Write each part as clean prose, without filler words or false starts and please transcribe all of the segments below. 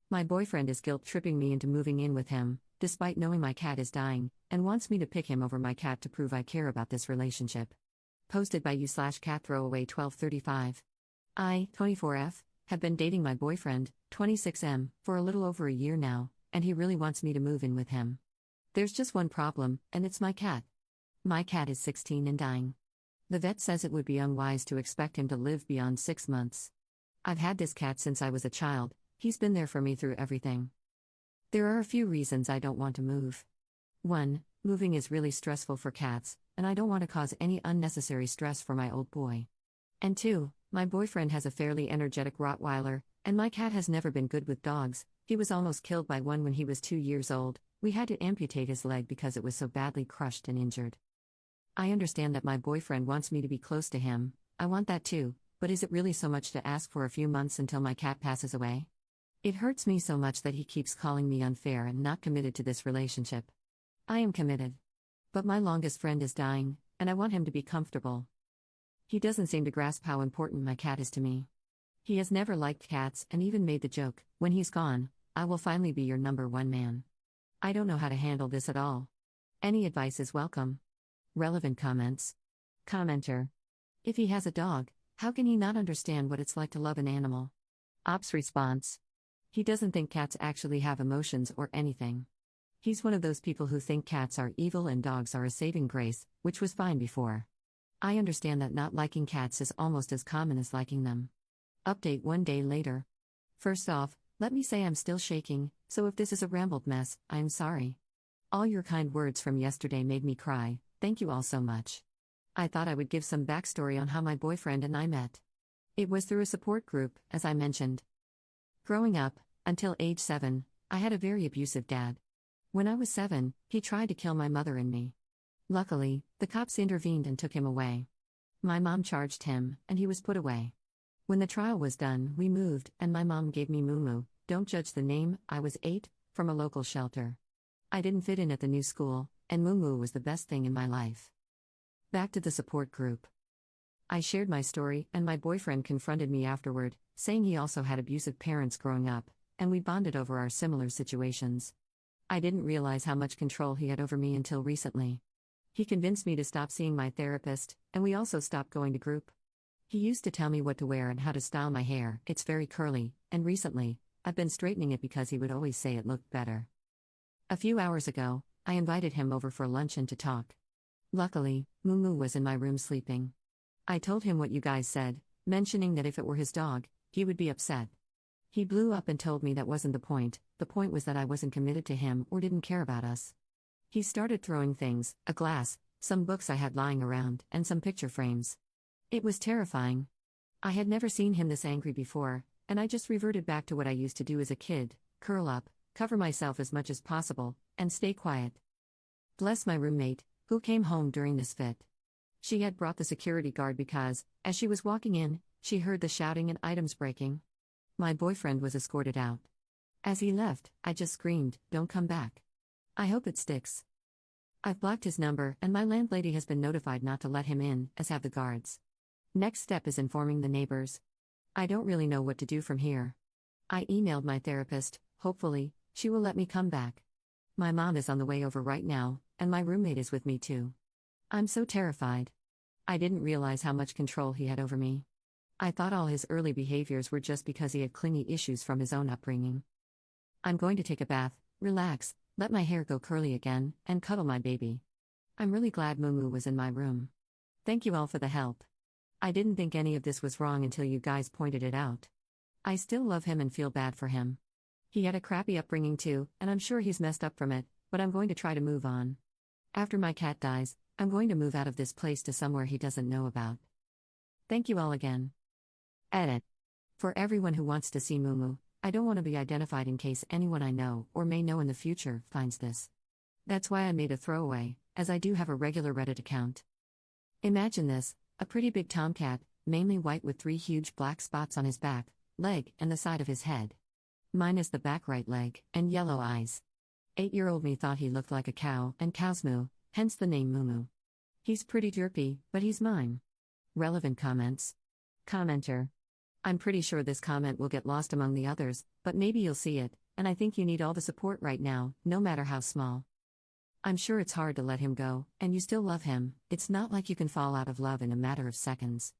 My boyfriend is guilt-tripping me into moving in with him, despite knowing my cat is dying, and wants me to pick him over my cat to prove I care about this relationship. Posted by you/catthrowaway1235. I, 24F, have been dating my boyfriend, 26M, for a little over a year now, and he really wants me to move in with him. There's just one problem, and it's my cat. My cat is 16 and dying. The vet says it would be unwise to expect him to live beyond 6 months. I've had this cat since I was a child, he's been there for me through everything. There are a few reasons I don't want to move. 1. Moving is really stressful for cats, and I don't want to cause any unnecessary stress for my old boy. And 2. My boyfriend has a fairly energetic Rottweiler, and my cat has never been good with dogs. He was almost killed by one when he was 2 years old. We had to amputate his leg because it was so badly crushed and injured. I understand that my boyfriend wants me to be close to him, I want that too, but is it really so much to ask for a few months until my cat passes away? It hurts me so much that he keeps calling me unfair and not committed to this relationship. I am committed. But my longest friend is dying, and I want him to be comfortable. He doesn't seem to grasp how important my cat is to me. He has never liked cats and even made the joke, when he's gone, I will finally be your number one man. I don't know how to handle this at all. Any advice is welcome. Relevant comments. Commenter. If he has a dog, how can he not understand what it's like to love an animal? Ops response. He doesn't think cats actually have emotions or anything. He's one of those people who think cats are evil and dogs are a saving grace, which was fine before. I understand that not liking cats is almost as common as liking them. Update 1 day later. First off, let me say I'm still shaking, so if this is a rambled mess, I'm sorry. All your kind words from yesterday made me cry, thank you all so much. I thought I would give some backstory on how my boyfriend and I met. It was through a support group, as I mentioned. Growing up, until age 7, I had a very abusive dad. When I was 7, he tried to kill my mother and me. Luckily, the cops intervened and took him away. My mom charged him, and he was put away. When the trial was done, we moved, and my mom gave me Mumu, don't judge the name, I was 8, from a local shelter. I didn't fit in at the new school, and Mumu was the best thing in my life. Back to the support group. I shared my story, and my boyfriend confronted me afterward, saying he also had abusive parents growing up, and we bonded over our similar situations. I didn't realize how much control he had over me until recently. He convinced me to stop seeing my therapist, and we also stopped going to group. He used to tell me what to wear and how to style my hair, it's very curly, and recently, I've been straightening it because he would always say it looked better. A few hours ago, I invited him over for lunch and to talk. Luckily, Mumu was in my room sleeping. I told him what you guys said, mentioning that if it were his dog, he would be upset. He blew up and told me that wasn't the point was that I wasn't committed to him or didn't care about us. He started throwing things, a glass, some books I had lying around, and some picture frames. It was terrifying. I had never seen him this angry before, and I just reverted back to what I used to do as a kid, curl up, cover myself as much as possible, and stay quiet. Bless my roommate, who came home during this fit. She had brought the security guard because, as she was walking in, she heard the shouting and items breaking. My boyfriend was escorted out. As he left, I just screamed, "Don't come back." I hope it sticks. I've blocked his number, and my landlady has been notified not to let him in, as have the guards. Next step is informing the neighbors. I don't really know what to do from here. I emailed my therapist, hopefully, she will let me come back. My mom is on the way over right now, and my roommate is with me too. I'm so terrified. I didn't realize how much control he had over me. I thought all his early behaviors were just because he had clingy issues from his own upbringing. I'm going to take a bath, relax, let my hair go curly again, and cuddle my baby. I'm really glad Mumu was in my room. Thank you all for the help. I didn't think any of this was wrong until you guys pointed it out. I still love him and feel bad for him. He had a crappy upbringing too, and I'm sure he's messed up from it, but I'm going to try to move on. After my cat dies, I'm going to move out of this place to somewhere he doesn't know about. Thank you all again. Edit. For everyone who wants to see Mumu, I don't want to be identified in case anyone I know or may know in the future finds this. That's why I made a throwaway, as I do have a regular Reddit account. Imagine this, a pretty big tomcat, mainly white with 3 huge black spots on his back, leg, and the side of his head. Mine is the back right leg, and yellow eyes. 8-year-old me thought he looked like a cow, and cows moo, hence the name Mumu. He's pretty derpy, but he's mine. Relevant comments. Commenter. I'm pretty sure this comment will get lost among the others, but maybe you'll see it, and I think you need all the support right now, no matter how small. I'm sure it's hard to let him go, and you still love him. It's not like you can fall out of love in a matter of seconds.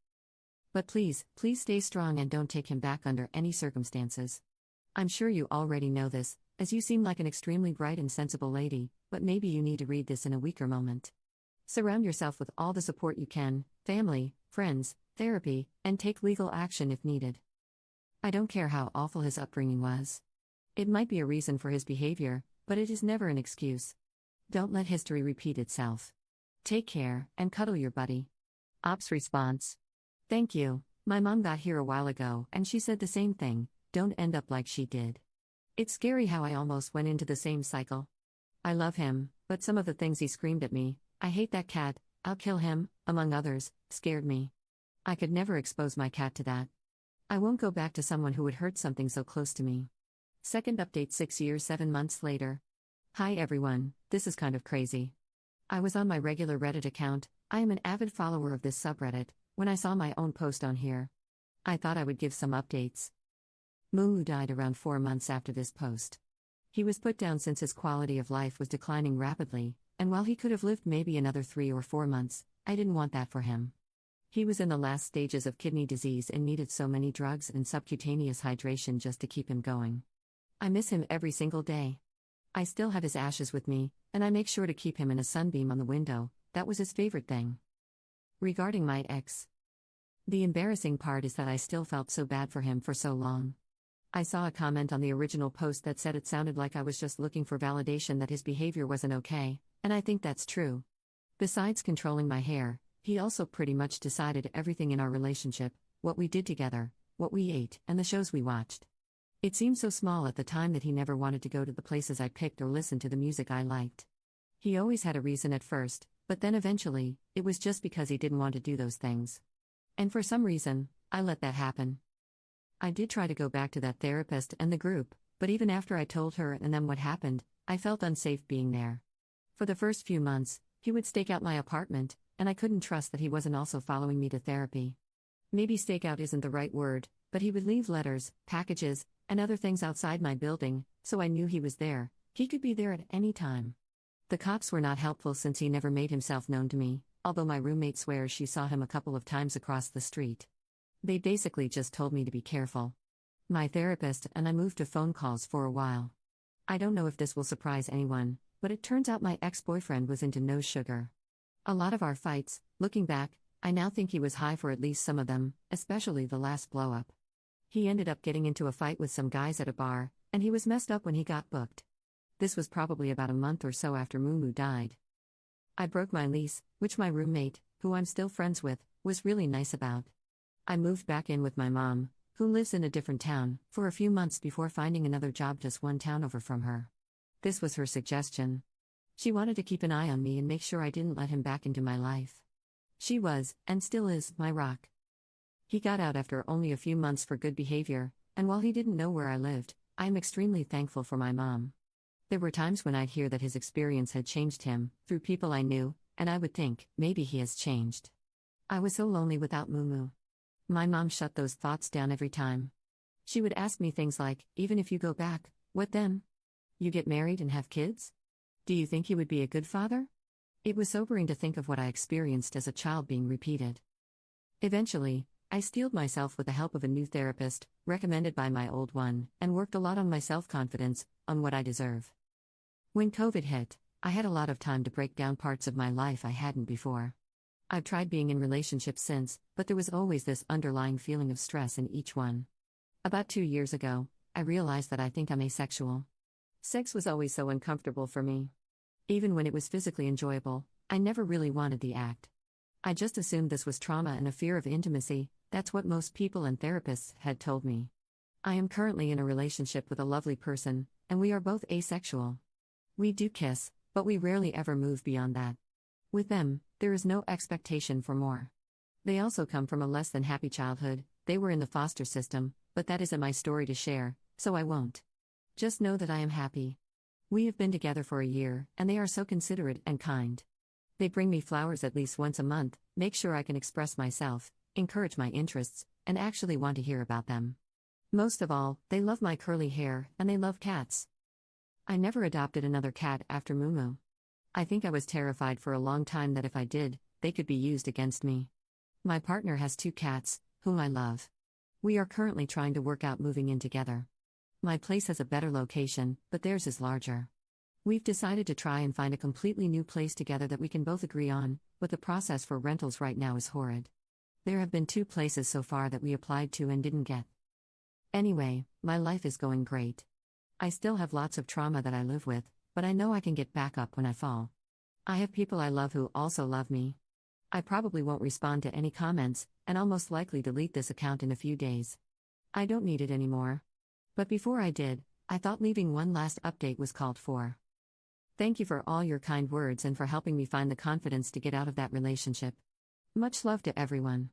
But please, please stay strong and don't take him back under any circumstances. I'm sure you already know this, as you seem like an extremely bright and sensible lady, but maybe you need to read this in a weaker moment. Surround yourself with all the support you can, family, friends, therapy, and take legal action if needed. I don't care how awful his upbringing was. It might be a reason for his behavior, but it is never an excuse. Don't let history repeat itself. Take care, and cuddle your buddy. Ops response. Thank you. My mom got here a while ago, and she said the same thing, don't end up like she did. It's scary how I almost went into the same cycle. I love him, but some of the things he screamed at me, I hate that cat, I'll kill him, among others, scared me. I could never expose my cat to that. I won't go back to someone who would hurt something so close to me. Second update 6 years 7 months later. Hi everyone, this is kind of crazy. I was on my regular Reddit account, I am an avid follower of this subreddit, when I saw my own post on here. I thought I would give some updates. Mumu died around 4 months after this post. He was put down since his quality of life was declining rapidly, and while he could have lived maybe another 3 or 4 months, I didn't want that for him. He was in the last stages of kidney disease and needed so many drugs and subcutaneous hydration just to keep him going. I miss him every single day. I still have his ashes with me, and I make sure to keep him in a sunbeam on the window, that was his favorite thing. Regarding my ex. The embarrassing part is that I still felt so bad for him for so long. I saw a comment on the original post that said it sounded like I was just looking for validation that his behavior wasn't okay, and I think that's true. Besides controlling my hair, he also pretty much decided everything in our relationship, what we did together, what we ate, and the shows we watched. It seemed so small at the time that he never wanted to go to the places I picked or listen to the music I liked. He always had a reason at first, but then eventually, it was just because he didn't want to do those things. And for some reason, I let that happen. I did try to go back to that therapist and the group, but even after I told her and them what happened, I felt unsafe being there. For the first few months, he would stake out my apartment, and I couldn't trust that he wasn't also following me to therapy. Maybe stake out isn't the right word, but he would leave letters, packages, and other things outside my building, so I knew he was there. He could be there at any time. The cops were not helpful since he never made himself known to me, although my roommate swears she saw him a couple of times across the street. They basically just told me to be careful. My therapist and I moved to phone calls for a while. I don't know if this will surprise anyone, but it turns out my ex-boyfriend was into no sugar. A lot of our fights, looking back, I now think he was high for at least some of them, especially the last blow-up. He ended up getting into a fight with some guys at a bar, and he was messed up when he got booked. This was probably about a month or so after Mumu died. I broke my lease, which my roommate, who I'm still friends with, was really nice about. I moved back in with my mom, who lives in a different town, for a few months before finding another job just one town over from her. This was her suggestion. She wanted to keep an eye on me and make sure I didn't let him back into my life. She was, and still is, my rock. He got out after only a few months for good behavior, and while he didn't know where I lived, I am extremely thankful for my mom. There were times when I'd hear that his experience had changed him, through people I knew, and I would think, maybe he has changed. I was so lonely without Mumu. My mom shut those thoughts down every time. She would ask me things like, even if you go back, what then? You get married and have kids? Do you think he would be a good father? It was sobering to think of what I experienced as a child being repeated. Eventually, I steeled myself with the help of a new therapist, recommended by my old one, and worked a lot on my self-confidence, on what I deserve. When COVID hit, I had a lot of time to break down parts of my life I hadn't before. I've tried being in relationships since, but there was always this underlying feeling of stress in each one. About 2 years ago, I realized that I think I'm asexual. Sex was always so uncomfortable for me. Even when it was physically enjoyable, I never really wanted the act. I just assumed this was trauma and a fear of intimacy. That's what most people and therapists had told me. I am currently in a relationship with a lovely person, and we are both asexual. We do kiss, but we rarely ever move beyond that. With them, there is no expectation for more. They also come from a less than happy childhood. They were in the foster system, but that isn't my story to share, so I won't. Just know that I am happy. We have been together for a year, and they are so considerate and kind. They bring me flowers at least once a month, make sure I can express myself, encourage my interests, and actually want to hear about them. Most of all, they love my curly hair, and they love cats. I never adopted another cat after Mumu. I think I was terrified for a long time that if I did, they could be used against me. My partner has 2 cats, whom I love. We are currently trying to work out moving in together. My place has a better location, but theirs is larger. We've decided to try and find a completely new place together that we can both agree on, but the process for rentals right now is horrid. There have been 2 places so far that we applied to and didn't get. Anyway, my life is going great. I still have lots of trauma that I live with, but I know I can get back up when I fall. I have people I love who also love me. I probably won't respond to any comments, and I'll most likely delete this account in a few days. I don't need it anymore. But before I did, I thought leaving one last update was called for. Thank you for all your kind words and for helping me find the confidence to get out of that relationship. Much love to everyone.